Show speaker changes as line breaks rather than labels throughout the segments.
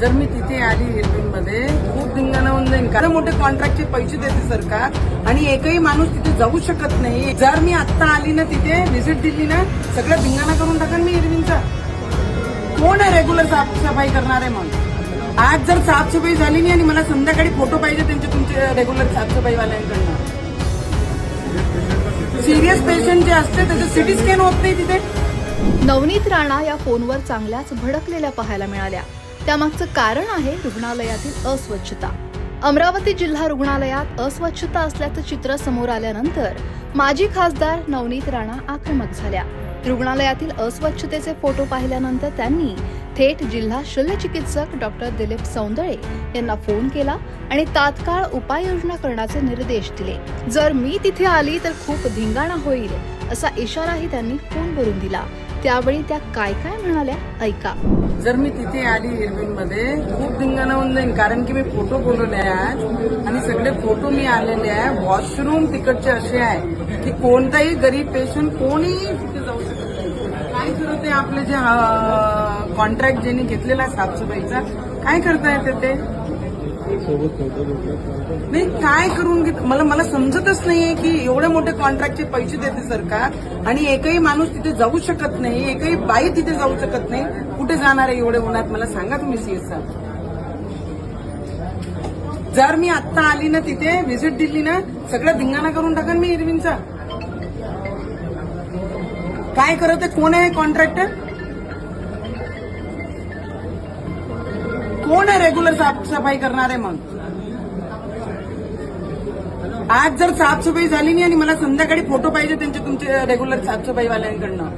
जर मी तिथे आली मध्ये खूप धिंगाणा होऊन जाईल. कारण मोठे कॉन्ट्रॅक्टचे पैसे देते सरकार आणि एकही माणूस तिथे जाऊ शकत नाही. जर मी आत्ता आली ना तिथे व्हिजिट दिली ना सगळं धिंगाणा करून टाकेन मी इरविनचा. कोण आहे रेग्युलर साफसफाई करणार आहे? मग आज जर साफसफाई झाली नाही आणि मला संध्याकाळी फोटो पाहिजे त्यांचे तुमचे रेग्युलर साफसफाईवाल्यांकडनं. सिरियस पेशंट जे असते त्याचं सिटी स्कॅन होत नाही तिथे.
नवनीत राणा या फोनवर चांगल्याच भडकलेल्या पाहायला मिळाल्या. त्यामागचं कारण आहे रुग्णालयातील अस्वच्छता. अमरावती जिल्हा रुग्णालयात अस्वच्छता असल्याचं चित्र समोर आल्यानंतर माजी खासदार नवनीत राणा आक्रमक झाल्या. रुग्णालयातील अस्वच्छतेचे फोटो पाहिल्यानंतर त्यांनी थेट जिल्हा शल्यचिकित्सक डॉक्टर दिलीप सौंदळे यांना फोन केला आणि तात्काळ उपाययोजना करण्याचे निर्देश दिले. जर मी तिथे आली तर खूप धिंगाणा होईल असा इशाराही त्यांनी फोनवरून दिला. त्यावेळी त्या काय काय म्हणाल्या ऐका.
जर मी तिथे आली मध्ये खूप धिंगाणा होऊन जाईल. कारण की मी फोटो बोलवले आहेत आणि सगळे फोटो मी आलेले आहे. वॉशरूम तिकडचे असे आहे की कोणताही गरीब पेशंट कोणी तिथे जाऊ शकत नाही. काय करत आहे आपले जे कॉन्ट्रॅक्ट ज्यांनी घेतलेला आहे साफसफाईचा काय करता येते ते नाही. काय करून घेत मला समजतच नाहीये की एवढे मोठे कॉन्ट्रॅक्टचे पैसे देते सरकार आणि एकही माणूस तिथे जाऊ शकत नाही. एकही बाई तिथे जाऊ शकत नाही. कुठे जाणार आहे एवढे उन्हात मला सांगा तुम्ही सीएस साहेब. जर मी आत्ता आली ना तिथे व्हिजिट दिली ना सगळं धिंगाणा करून टाकेन मी इरविनचा. काय करत आहे? कोण आहे कॉन्ट्रॅक्टर? कोण आहे रेग्युलर साफसफाई करणार आहे? मग आज जर साफसफाई झाली नाही आणि मला संध्याकाळी फोटो पाहिजे त्यांचे तुमचे रेग्युलर साफसफाईवाल्यांकडनं.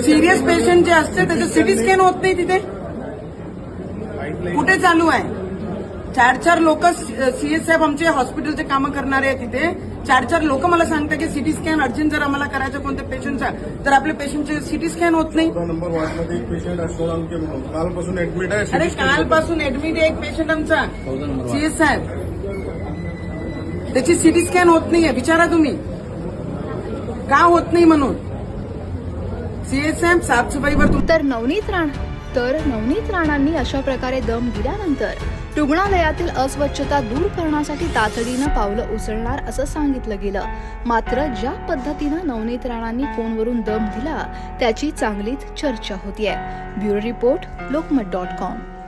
सिरियस पेशंट जे असते त्याचं सिटी स्कॅन होत नाही तिथे. कुठे चालू आहे? 4-4 लोक सीएस साहेब आमचे हॉस्पिटलचे कामं करणारे आहेत तिथे. 4-4 लोक मला सांगतात की सिटी स्कॅन अर्जंट जर आम्हाला करायचं कोणत्या पेशंटचा तर आपल्या पेशंटचे सिटी स्कॅन होत नाही.
नंबर वॉर्डमध्ये एक पेशंट असतो कालपासून ऍडमिट आहे.
अरे कालपासून ऍडमिट आहे एक पेशंट आमचा सीएस साहेब. त्याची सिटी स्कॅन होत नाहीये. विचारा तुम्ही का होत नाही म्हणून. सीएस साहेब साफसफाईवर
तर नवनीत राणांनी अशा प्रकारे दम दिल्यानंतर रुग्णालयातील अस्वच्छता दूर करण्यासाठी तातडीनं पावलं उचलणार असं सांगितलं गेलं. मात्र ज्या पद्धतीनं नवनीत राणांनी फोनवरून दम दिला त्याची चांगलीच चर्चा होतीये. Bureau report लोकमत.com.